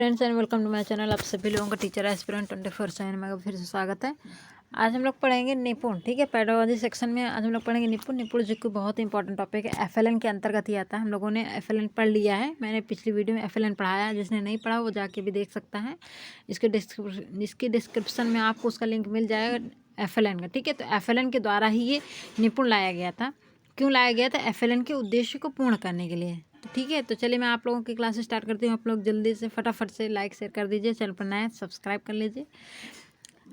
Friends and welcome to my channel. आप सभी लोगों का टीचर एस्पिरेंट 24/7 में फिर से स्वागत है। आज हम लोग पढ़ेंगे निपुण। ठीक है, पेडागोजी सेक्शन में आज हम लोग पढ़ेंगे निपुण। निपुण जो कि बहुत ही इंपॉर्टेंट टॉपिक है, एफएलएन के अंतर्गत ही आता है। हम लोगों ने एफएलएन पढ़ लिया है, मैंने पिछली वीडियो में एफएलएन पढ़ाया है। जिसने नहीं पढ़ा वो जाके भी देख सकता है। इसके डिस्क्रिप्शन में आपको उसका लिंक मिल जाएगा एफएलएन का। ठीक है, तो एफएलएन के द्वारा ही ये निपुण लाया गया था। क्यों लाया गया था? एफएलएन के उद्देश्य को पूर्ण करने के लिए। तो ठीक है, तो चलिए मैं आप लोगों की क्लास स्टार्ट करती हूँ। आप लोग जल्दी से फटाफट से लाइक शेयर कर दीजिए, चैनल पर नया है सब्सक्राइब कर लीजिए।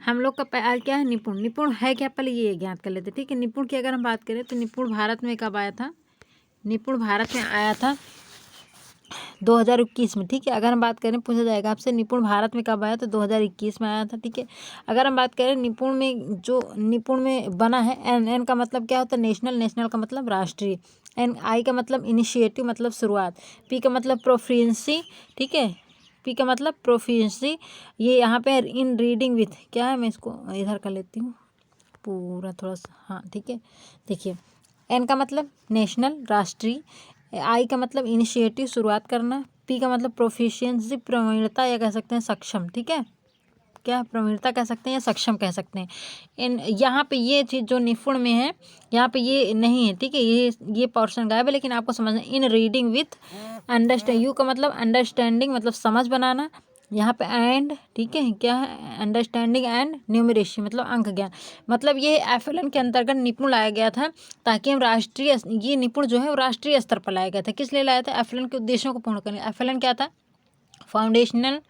हम लोग का आज क्या है? निपुण। निपुण है क्या, पहले ये ज्ञात कर लेते। ठीक है, निपुण की अगर हम बात करें तो निपुण भारत में कब आया था? निपुण भारत में आया था 2021 में। ठीक है, अगर हम बात करें, पूछा जाएगा आपसे निपुण भारत में कब आया, तो 2021 में आया था। ठीक है, अगर हम बात करें निपुण में, जो निपुण में बना है, एन का मतलब क्या होता है? नेशनल। नेशनल का मतलब राष्ट्रीय। एन आई का मतलब इनिशिएटिव, मतलब शुरुआत। पी का मतलब प्रोफिशिएंसी। ठीक है, पी का मतलब प्रोफिशिएंसी। ये यहाँ पे इन रीडिंग विथ क्या है, मैं इसको इधर कर लेती हूँ पूरा थोड़ा सा। हाँ ठीक है, देखिए एन का मतलब नेशनल, राष्ट्रीय। आई का मतलब इनिशिएटिव, शुरुआत करना। पी का मतलब प्रोफिशिएंसी, प्रवीणता या कह सकते हैं सक्षम। ठीक है, क्या प्रवीणता कह सकते हैं या सक्षम कह सकते हैं। इन यहाँ पे ये चीज़ जो निपुण में है, यहाँ पे ये नहीं है। ठीक है, ये पोर्शन गायब है, लेकिन आपको समझना। इन रीडिंग विथ अंडरस्टैंड, यू का मतलब अंडरस्टैंडिंग, मतलब समझ बनाना। यहाँ पे एंड, ठीक है, क्या है? अंडरस्टैंडिंग एंड न्यूमरेसी, मतलब अंक ज्ञान। मतलब ये एफएलएन के अंतर्गत निपुण लाया गया था, ताकि हम राष्ट्रीय, ये निपुण जो है वो राष्ट्रीय स्तर पर लाया गया था। किस लिए लाया था? एफएलएन के उद्देश्यों को पूर्ण करने। एफएलएन क्या था? Foundational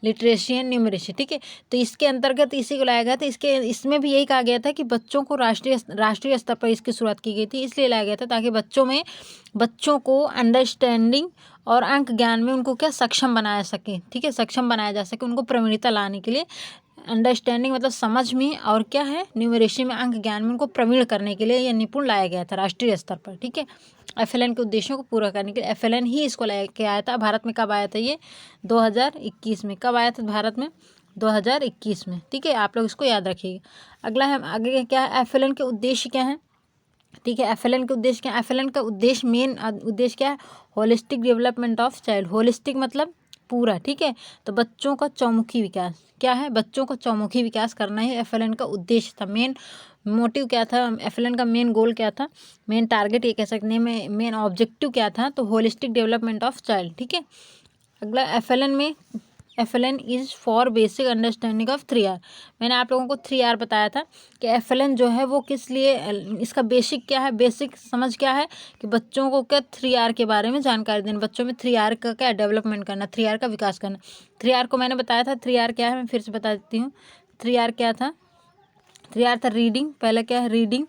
literacy and numeracy. ठीक है, तो इसके अंतर्गत इसी को लाया गया था। इसमें भी यही कहा गया था कि बच्चों को राष्ट्रीय स्तर पर इसकी शुरुआत की गई थी। इसलिए लाया गया था ताकि बच्चों को अंडरस्टैंडिंग और अंक ज्ञान में उनको क्या सक्षम बनाया सके। ठीक है, सक्षम बनाया जा सके, उनको प्रवीणता लाने के लिए। अंडरस्टैंडिंग मतलब समझ में, और क्या है? न्यूमरेसी में, अंक ज्ञान में उनको प्रवीण करने के लिए यह निपुण लाया गया था राष्ट्रीय स्तर पर। ठीक है, एफएलएन के उद्देश्यों को पूरा करने के लिए एफएलएन ही इसको लेके आया था। भारत में कब आया था ये? 2021 में। कब आया था भारत में? 2021 में। ठीक है, आप लोग इसको याद रखिएगा। अगला है, आगे क्या है? एफएलएन के उद्देश्य क्या है? ठीक है, एफएलएन के उद्देश्य क्या है? एफएलएन का उद्देश्य, मेन उद्देश्य क्या है? Holistic development of child. Holistic मतलब पूरा। ठीक है, तो बच्चों का चौमुखी विकास। क्या है? बच्चों का चौमुखी विकास करना ही एफएलएन का उद्देश्य था। मेन मोटिव क्या था? एफएलएन का मेन गोल क्या था? मेन टारगेट ये कह सकते हैं, मेन ऑब्जेक्टिव क्या था? तो होलिस्टिक डेवलपमेंट ऑफ चाइल्ड। ठीक है, अगला FLN is for basic understanding of 3R। मैंने आप लोगों को 3R बताया था कि एफएलएन जो है वो किस लिए, इसका बेसिक क्या है? बेसिक समझ क्या है? कि बच्चों को क्या 3R के बारे में जानकारी देना, बच्चों में 3R का क्या डेवलपमेंट करना, 3R का विकास करना। 3R को मैंने बताया था। 3R क्या है, मैं फिर से बता देती हूँ। 3R क्या था? 3R था रीडिंग। पहला क्या है? रीडिंग।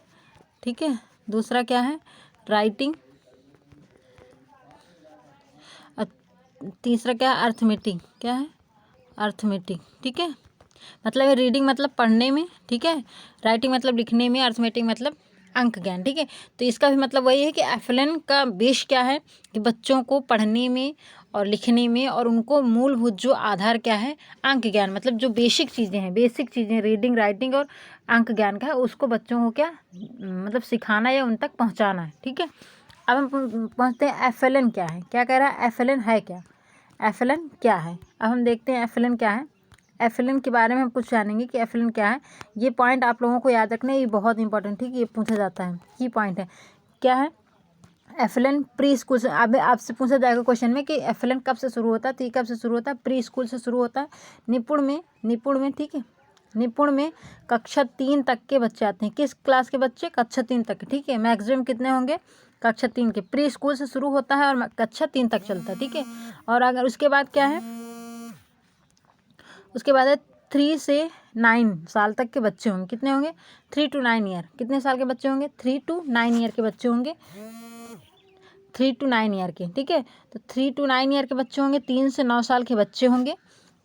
ठीक है, दूसरा क्या है? राइटिंग। तीसरा क्या है? अर्थमेटिक। क्या है? अर्थमेटिक। ठीक है, मतलब रीडिंग मतलब पढ़ने में। ठीक है, राइटिंग मतलब लिखने में, अर्थमेटिक मतलब अंक ज्ञान। ठीक है, तो इसका भी मतलब वही है कि एफएलएन का बेस क्या है? कि बच्चों को पढ़ने में और लिखने में, और उनको मूलभूत जो आधार क्या है? अंक ज्ञान, मतलब जो बेसिक चीज़ें रीडिंग, राइटिंग और अंक ज्ञान का है, उसको बच्चों को क्या मतलब सिखाना या उन तक पहुँचाना है। ठीक है, अब हम पहुँचते हैं एफएलएन क्या है। क्या कह रहा है? एफएलएन है क्या? एफएलएन क्या है? अब हम देखते हैं एफएलएन क्या है। एफएलएन के बारे में हम कुछ जानेंगे कि एफएलएन क्या है। ये पॉइंट आप लोगों को याद रखना है, ये बहुत इंपॉर्टेंट। ठीक है, ये पूछा जाता है, की पॉइंट है। क्या है एफएलएन? प्री स्कूल से। अब आपसे पूछा जाएगा क्वेश्चन में कि एफएलएन कब से शुरू होता है, तो ये कब से शुरू होता है? प्री स्कूल से शुरू होता है। निपुण में ठीक है, निपुण में कक्षा 3 तक के बच्चे आते हैं। किस क्लास के बच्चे? कक्षा 3 तक। ठीक है, मैक्सिमम कितने होंगे? कक्षा 3 के। प्री स्कूल से शुरू होता है और कक्षा 3 तक चलता है। ठीक है, और अगर उसके बाद क्या है? उसके बाद है 3 से 9 साल तक के बच्चे होंगे। कितने होंगे? 3 to 9 ईयर। कितने साल के बच्चे होंगे? 3 to 9 ईयर के बच्चे होंगे। 3 to 9 ईयर के। ठीक है, तो 3 to 9 ईयर के बच्चे होंगे। 3 से 9 साल के बच्चे होंगे।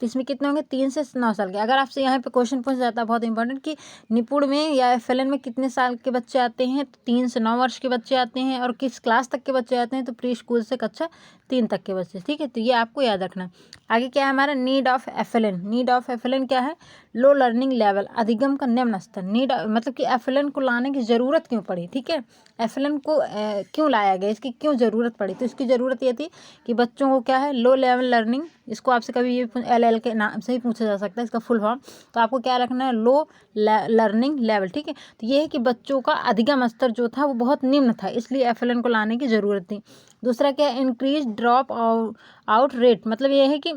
तो इसमें कितने होंगे? 3 से 9 साल के। अगर आपसे यहाँ पे क्वेश्चन पूछ जाता है बहुत इंपॉर्टेंट, कि निपुण में या एफएलएन में कितने साल के बच्चे आते हैं, तो 3 से 9 वर्ष के बच्चे आते हैं। और किस क्लास तक के बच्चे आते हैं? तो प्री स्कूल से कक्षा 3 तक के बच्चे। ठीक है, तो ये आपको याद रखना। आगे क्या है हमारा? Need of FLN. Need of FLN क्या है? लो लर्निंग लेवल, अधिगम का निम्न स्तर। नीड मतलब कि एफएलएन को लाने की ज़रूरत क्यों पड़ी? ठीक है, एफएलएन को क्यों लाया गया, इसकी क्यों ज़रूरत पड़ी? तो इसकी ज़रूरत ये थी कि बच्चों को क्या है? लो लेवल लर्निंग इसको आपसे कभी ये LL के नाम से ही पूछा जा सकता है, इसका फुल फॉर्म। तो आपको क्या रखना है, लो लर्निंग लेवल, ठीक है। तो ये है कि बच्चों का अधिगम स्तर जो था वो बहुत निम्न था, इसलिए FLN को लाने की ज़रूरत थी। दूसरा क्या है, इंक्रीज ड्रॉप आउट रेट, मतलब ये है कि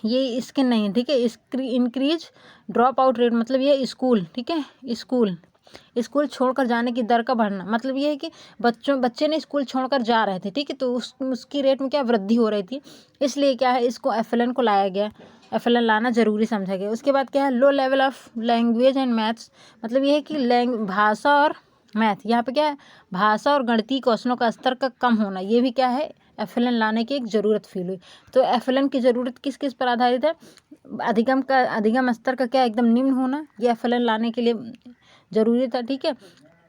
ये इसके नहीं है, ठीक है। इंक्रीज ड्रॉप आउट रेट मतलब ये स्कूल, ठीक है, स्कूल छोड़कर जाने की दर का बढ़ना, मतलब ये है कि बच्चे ने स्कूल छोड़कर जा रहे थे, ठीक है, तो उसकी रेट में क्या वृद्धि हो रही थी, इसलिए क्या है, इसको FLN को लाया गया, FLN लाना जरूरी समझा गया। उसके बाद क्या है, low level of language and maths, मतलब ये है कि भाषा और मैथ, यहाँ पे क्या है, भाषा और गणितीय कौशलों का स्तर का कम होना, ये भी क्या है, FLN लाने की एक ज़रूरत फील हुई। तो FLN की ज़रूरत किस किस पर आधारित है, अधिगम स्तर का क्या एकदम निम्न होना, ये FLN लाने के लिए ज़रूरी था, ठीक है।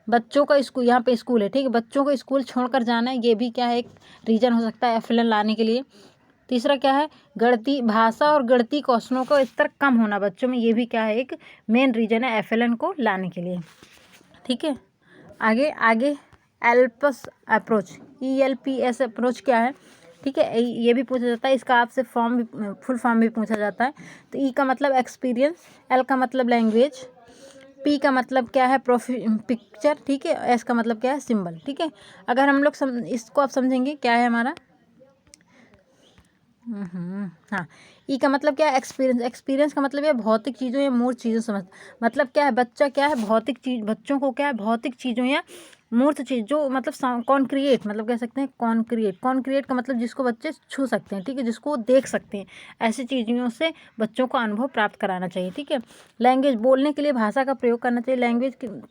बच्चों का स्कूल, यहाँ पे स्कूल है, ठीक है, बच्चों को स्कूल छोड़कर जाना है, ये भी क्या है, एक रीज़न हो सकता है FLN लाने के लिए। तीसरा क्या है, गणितीय भाषा और गणितीय कौशलों का स्तर कम होना बच्चों में, ये भी क्या है, एक मेन रीज़न है FLN को लाने के लिए, ठीक है। आगे एल्पस अप्रोच, ELPS अप्रोच क्या है, ठीक है, ये भी पूछा जाता है, इसका आपसे फुल फॉर्म भी पूछा जाता है। तो E का मतलब एक्सपीरियंस, L का मतलब लैंग्वेज, P का मतलब क्या है, पिक्चर, ठीक है, S का मतलब क्या है, सिंबल, ठीक है। अगर हम लोग इसको आप समझेंगे क्या है हमारा, हाँ, ई का मतलब क्या है, एक्सपीरियंस का मतलब है भौतिक चीज़ों या मूर्त चीज़ों समझ, मतलब क्या है, बच्चा क्या है, भौतिक चीज़, बच्चों को क्या है, भौतिक चीज़ों या मूर्त चीज़ जो मतलब कॉन्क्रीट, मतलब कह सकते हैं कॉन्क्रीट का मतलब जिसको बच्चे छू सकते हैं, ठीक है, जिसको देख सकते हैं, ऐसी चीज़ों से बच्चों को अनुभव प्राप्त कराना चाहिए, ठीक है। लैंग्वेज, बोलने के लिए भाषा का प्रयोग करना चाहिए।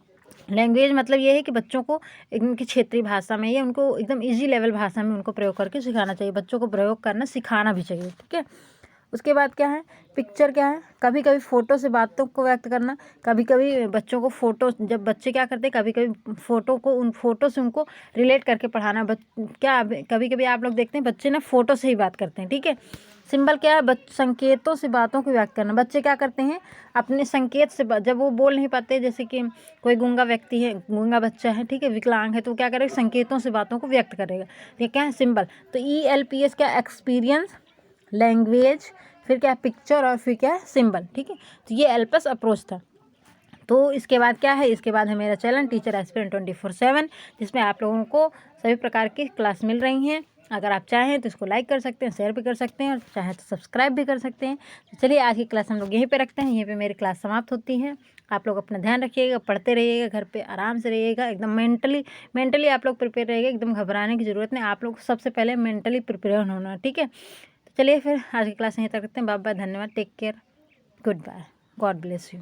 लैंग्वेज मतलब ये है कि बच्चों को इनकी क्षेत्रीय भाषा में या उनको एकदम इजी लेवल भाषा में उनको प्रयोग करके सिखाना चाहिए, बच्चों को प्रयोग करना सिखाना भी चाहिए, ठीक है। उसके बाद क्या है, पिक्चर क्या है, कभी कभी फ़ोटो से बातों को व्यक्त करना, कभी कभी बच्चों को फ़ोटो, जब बच्चे क्या करते हैं, कभी कभी फ़ोटो को, उन फ़ोटो से उनको रिलेट करके पढ़ाना, क्या कभी कभी आप लोग देखते हैं बच्चे ना फ़ोटो से ही बात करते हैं, ठीक है। सिंबल क्या है, संकेतों से बातों को व्यक्त करना, बच्चे क्या करते हैं, अपने संकेत से जब वो बोल नहीं पाते, जैसे कि कोई गूंगा व्यक्ति है, गूंगा बच्चा है, ठीक है, विकलांग है, तो क्या करेगा, संकेतों से बातों को व्यक्त करेगा, ये क्या है, सिंबल। तो ELPS क्या, एक्सपीरियंस, लैंग्वेज, फिर क्या पिक्चर, और फिर क्या है, सिंबल, ठीक है। तो ये एल्पस अप्रोच था। तो इसके बाद क्या है, इसके बाद है मेरा चैनल टीचर एस्पिरेंट 24/7, जिसमें आप लोगों को सभी प्रकार की क्लास मिल रही हैं। अगर आप चाहें तो इसको लाइक कर सकते हैं, शेयर भी कर सकते हैं, और चाहें तो सब्सक्राइब भी कर सकते हैं। तो चलिए आज की क्लास हम लोग यहीं पे रखते हैं, यहीं पे मेरी क्लास समाप्त होती है। आप लोग अपना ध्यान रखिएगा, पढ़ते रहिएगा, घर पे आराम से रहिएगा, एकदम मेंटली आप लोग प्रिपेयर रहिएगा, एकदम घबराने की ज़रूरत नहीं, आप लोग सबसे पहले मेंटली प्रिपेयर होना, ठीक है। तो चलिए फिर आज की क्लास यहीं तक रखते हैं। बाय बाय, धन्यवाद, take care, good bye, God bless you.